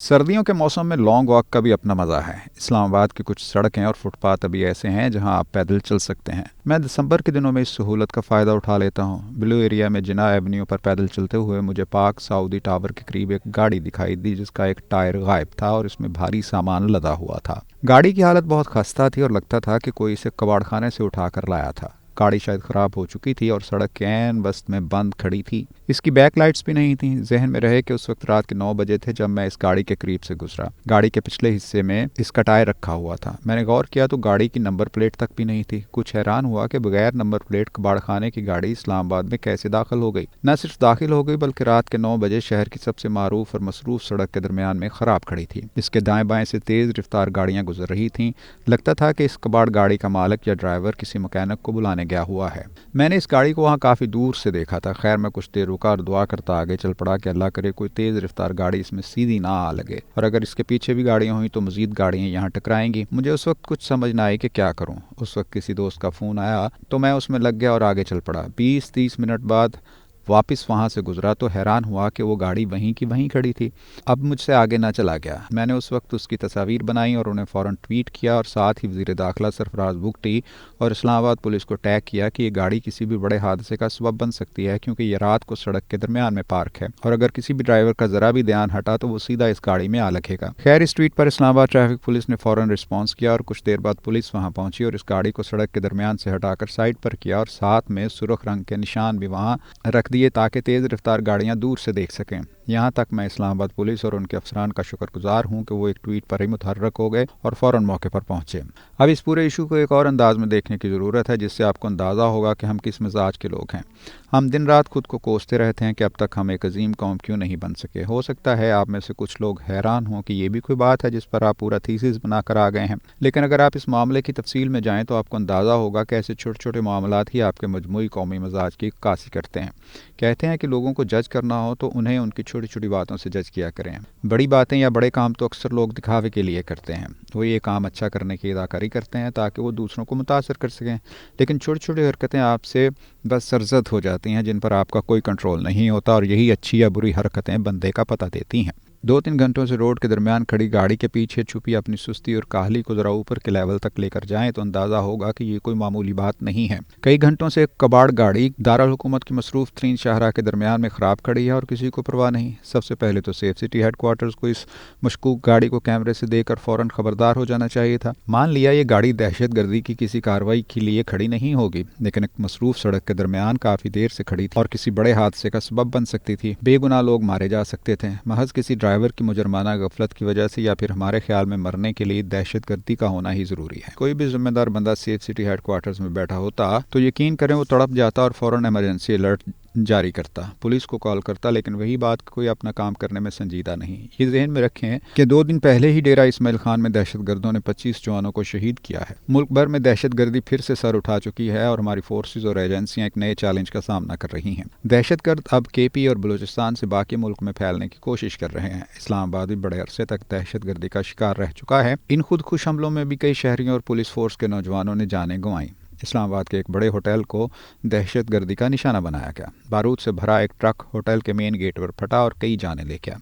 सर्दियों के मौसम में लॉन्ग वॉक का भी अपना मज़ा है। इस्लामाबाद की कुछ सड़कें और फुटपाथ अभी ऐसे हैं जहां आप पैदल चल सकते हैं। मैं दिसंबर के दिनों में इस सहूलत का फ़ायदा उठा लेता हूं। ब्लू एरिया में जिना एवेन्यू पर पैदल चलते हुए मुझे पार्क साउदी टावर के करीब एक गाड़ी दिखाई दी जिसका एक टायर गायब था और इसमें भारी सामान लदा हुआ था। गाड़ी की हालत बहुत खस्ता थी और लगता था कि कोई इसे कबाड़खाने से उठा कर लाया था। गाड़ी शायद ख़राब हो चुकी थी और सड़क के ऐन वस्त में बंद खड़ी थी। इसकी बैक लाइट्स भी नहीं थीं। जहन में रहे कि उस वक्त रात के 9 बजे थे जब मैं इस गाड़ी के करीब से गुजरा। गाड़ी के पिछले हिस्से में इसका टायर रखा हुआ था। मैंने गौर किया तो गाड़ी की नंबर प्लेट तक भी नहीं थी। कुछ हैरान हुआ कि बगैर नंबर प्लेट कबाड़खाने की गाड़ी इस्लामाबाद में कैसे दाखिल हो गई। न सिर्फ दाखिल हो गई बल्कि रात के 9 बजे शहर की सबसे मारूफ और मसरूफ सड़क के दरमियान में ख़राब खड़ी थी। इसके दाएं बाएं से तेज़ रफ्तार गाड़ियां गुजर रही थीं। लगता था कि इस कबाड़ गाड़ी का मालिक या ड्राइवर किसी मकैनिक को बुलाने गया हुआ है। मैंने इस गाड़ी को वहाँ काफ़ी दूर से देखा था। खैर, मैं कुछ देर रुका और दुआ करता आगे चल पड़ा कि अल्लाह करे कोई तेज़ रफ्तार गाड़ी इसमें सीधी ना आ लगे, और अगर इसके पीछे भी गाड़ियाँ हुई तो मज़ीद गाड़ियाँ यहाँ टकराएंगी। मुझे उस वक्त कुछ समझ ना आई कि क्या करूँ। उस वक्त किसी दोस्त का फ़ोन आया तो मैं उसमें लग गया और आगे चल पड़ा। 20-30 मिनट बाद वापस वहाँ से गुजरा तो हैरान हुआ कि वो गाड़ी वहीं की वहीं खड़ी थी। अब मुझसे आगे ना चला गया। मैंने उस वक्त उसकी तस्वीर बनाई और उन्हें फ़ौरन ट्वीट किया और साथ ही वज़ीर दाखिला सरफराज बुगटी और इस्लामाबाद पुलिस को टैग किया कि ये गाड़ी किसी भी बड़े हादसे का सबब बन सकती है, क्योंकि ये रात को सड़क के दरमियान में पार्क है और अगर किसी भी ड्राइवर का ज़रा भी ध्यान हटा तो वो सीधा इस गाड़ी में आ लगेगा। खैर, इस ट्वीट पर इस्लामाबाद ट्रैफिक पुलिस ने फ़ौरन रिस्पॉन्स किया और कुछ देर बाद पुलिस वहाँ पहुंची और इस गाड़ी को सड़क के दरमियान से हटाकर साइड पर किया और साथ में सुर्ख रंग के निशान भी वहाँ रख दिए ताकि तेज़ रफ्तार गाड़ियां दूर से देख सकें। यहाँ तक मैं इस्लामाबाद पुलिस और उनके अफसरान का शुक्रगुजार हूँ कि वो एक ट्वीट पर ही मुतहर्रक हो गए और फ़ौरन मौके पर पहुँचे। अब इस पूरे इशू को एक और अंदाज में देखने की ज़रूरत है जिससे आपको अंदाज़ा होगा कि हम किस मिजाज के लोग हैं। हम दिन रात खुद को कोसते रहते हैं कि अब तक हम एक अजीम कौम क्यों नहीं बन सके। हो सकता है आप में से कुछ लोग हैरान हों कि ये भी कोई बात है जिस पर आप पूरा थीसिस बनाकर आ गए हैं, लेकिन अगर आप इस मामले की तफसील में जाएँ तो आपको अंदाज़ा होगा कि ऐसे छोटे छोटे मामलात ही आपके मजमूई कौमी मिजाज की अक्कासी करते हैं। कहते हैं कि लोगों को जज करना हो तो उन्हें उनकी छोटी छोटी बातों से जज किया करें। बड़ी बातें या बड़े काम तो अक्सर लोग दिखावे के लिए करते हैं। वो ये काम अच्छा करने की अदाकारी करते हैं ताकि वो दूसरों को मुतासर कर सकें, लेकिन छोटी छोटी हरकतें आपसे बस सरजद हो जाती हैं जिन पर आपका कोई कंट्रोल नहीं होता, और यही अच्छी या बुरी हरकतें बंदे का पता देती हैं। 2-3 घंटों से रोड के दरमियान खड़ी गाड़ी के पीछे छुपी अपनी सुस्ती और काहली को ज़रा ऊपर के लेवल तक लेकर जाएं तो अंदाज़ा होगा कि ये कोई मामूली बात नहीं है। कई घंटों से एक कबाड़ गाड़ी दारुल हुकूमत की मसरूफ तरीन शाहराह के दरमियान में ख़राब खड़ी है और किसी को परवाह नहीं। सबसे पहले तो सेफ सिटी हेडक्वार्टर्स को इस मशकूक गाड़ी को कैमरे से देखकर फ़ौरन खबरदार हो जाना चाहिए था। मान लिया ये गाड़ी दहशत गर्दी की किसी कार्रवाई के लिए खड़ी नहीं होगी, लेकिन एक मसरूफ सड़क के दरमियान काफ़ी देर से खड़ी थी और किसी बड़े हादसे का सबब बन सकती थी। बेगुनाह लोग मारे जा सकते थे महज किसी ड्राइवर की मुजरमाना गफलत की वजह से, या फिर हमारे ख्याल में मरने के लिए दहशत गर्दी का होना ही जरूरी है। कोई भी जिम्मेदार बंदा सेफ सिटी हेडक्वार्टर्स में बैठा होता तो यकीन करें वो तड़प जाता और फौरन इमरजेंसी अलर्ट जारी करता, पुलिस को कॉल करता, लेकिन वही बात कोई अपना काम करने में संजीदा नहीं। ये जहन में रखें कि 2 दिन पहले ही डेरा इस्माइल खान में दहशत गर्दों ने 25 जवानों को शहीद किया है। मुल्क भर में दहशत गर्दी फिर से सर उठा चुकी है और हमारी फोर्सेज और एजेंसियां एक नए चैलेंज का सामना कर रही हैं। दहशत गर्द अब केपी और बलूचिस्तान से बाकी मुल्क में फैलने की कोशिश कर रहे हैं। इस्लामाबाद भी बड़े अरसे तक दहशत गर्दी का शिकार रह चुका है। इन खुद खुश हमलों में भी कई शहरियों और पुलिस फोर्स के नौजवानों ने जानें गंवाई। इस्लामाबाद के एक बड़े होटल को दहशत गर्दी का निशाना बनाया गया। बारूद से भरा एक ट्रक होटल के मेन गेट पर फटा और कई जानें ले गया।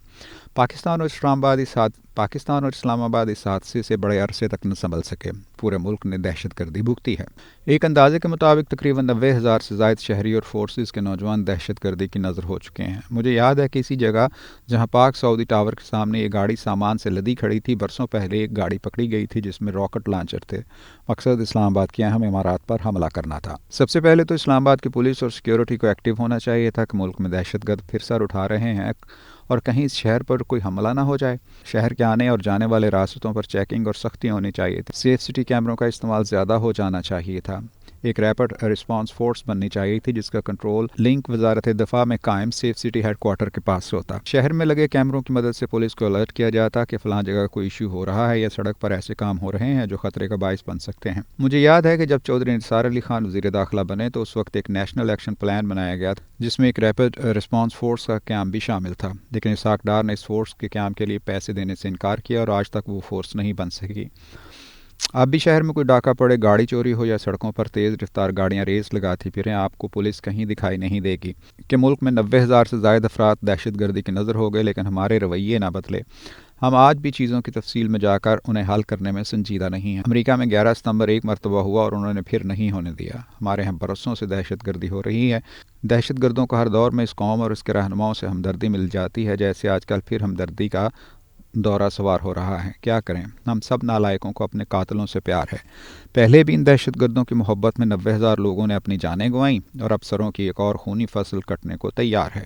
पाकिस्तान और इस्लामाबाद इस हादसे से बड़े अरसे तक न संभल सके। पूरे मुल्क ने दहशत गर्दी भुगती है। एक अंदाजे के मुताबिक तकरीबन 90,000 से ज़ायद शहरी और फोर्सेस के नौजवान दहशत गर्दी की नज़र हो चुके हैं। मुझे याद है कि इसी जगह जहां पार्क साउदी टावर के सामने ये गाड़ी सामान से लदी खड़ी थी, बरसों पहले एक गाड़ी पकड़ी गई थी जिसमें रॉकेट लॉन्चर थे। मकसद इस्लामाबाद की अहम इमारत पर हमला करना था। सबसे पहले तो इस्लामाबाद की पुलिस और सिक्योरिटी को एक्टिव होना चाहिए था कि मुल्क में दहशतगर्द फिर सर उठा रहे हैं और कहीं इस शहर पर कोई हमला ना हो जाए। शहर के आने और जाने वाले रास्तों पर चेकिंग और सख्ती होनी चाहिए थी। सेफ सिटी कैमरों का इस्तेमाल ज़्यादा हो जाना चाहिए था। एक रैपिड रिस्पांस फोर्स बननी चाहिए थी जिसका कंट्रोल लिंक वजारत दफा में कायम सेफ सिटी हेडक्वार्टर के पास होता। शहर में लगे कैमरों की मदद से पुलिस को अलर्ट किया जाता कि फलां जगह कोई इशू हो रहा है या सड़क पर ऐसे काम हो रहे हैं जो खतरे का बायस बन सकते हैं। मुझे याद है कि जब चौधरी निसार अली खान वज़ीर दाखिला बने तो उस वक्त एक नेशनल एक्शन प्लान बनाया गया था जिसमें एक रैपिड रिस्पांस फोर्स का क्याम भी शामिल था, लेकिन इसाक डार ने इस फोर्स के क्याम के लिए पैसे देने से इनकार किया और आज तक वो फोर्स नहीं बन सकी। अब भी शहर में कोई डाका पड़े, गाड़ी चोरी हो या सड़कों पर तेज़ रफ्तार गाड़ियां रेस लगाती फिरें, आपको पुलिस कहीं दिखाई नहीं देगी। कि मुल्क में 90,000 से ज़ायद अफराद दहशत गर्दी की नज़र हो गए, लेकिन हमारे रवैये ना बदले। ہم آج بھی چیزوں کی تفصیل میں جا کر انہیں حل کرنے میں سنجیدہ نہیں ہیں۔ امریکہ میں 11 ستمبر ایک مرتبہ ہوا اور انہوں نے پھر نہیں ہونے دیا۔ ہمارے ہم برسوں سے دہشت گردی ہو رہی ہے۔ دہشت گردوں کو ہر دور میں اس قوم اور اس کے رہنماؤں سے ہمدردی مل جاتی ہے، جیسے آج کل پھر ہمدردی کا دورہ سوار ہو رہا ہے۔ کیا کریں؟ ہم سب نالائقوں کو اپنے قاتلوں سے پیار ہے۔ پہلے بھی ان دہشت گردوں کی محبت میں 90,000 لوگوں نے اپنی جانیں گنوائیں اور افسروں کی ایک اور خونی فصل کٹنے کو تیار ہے۔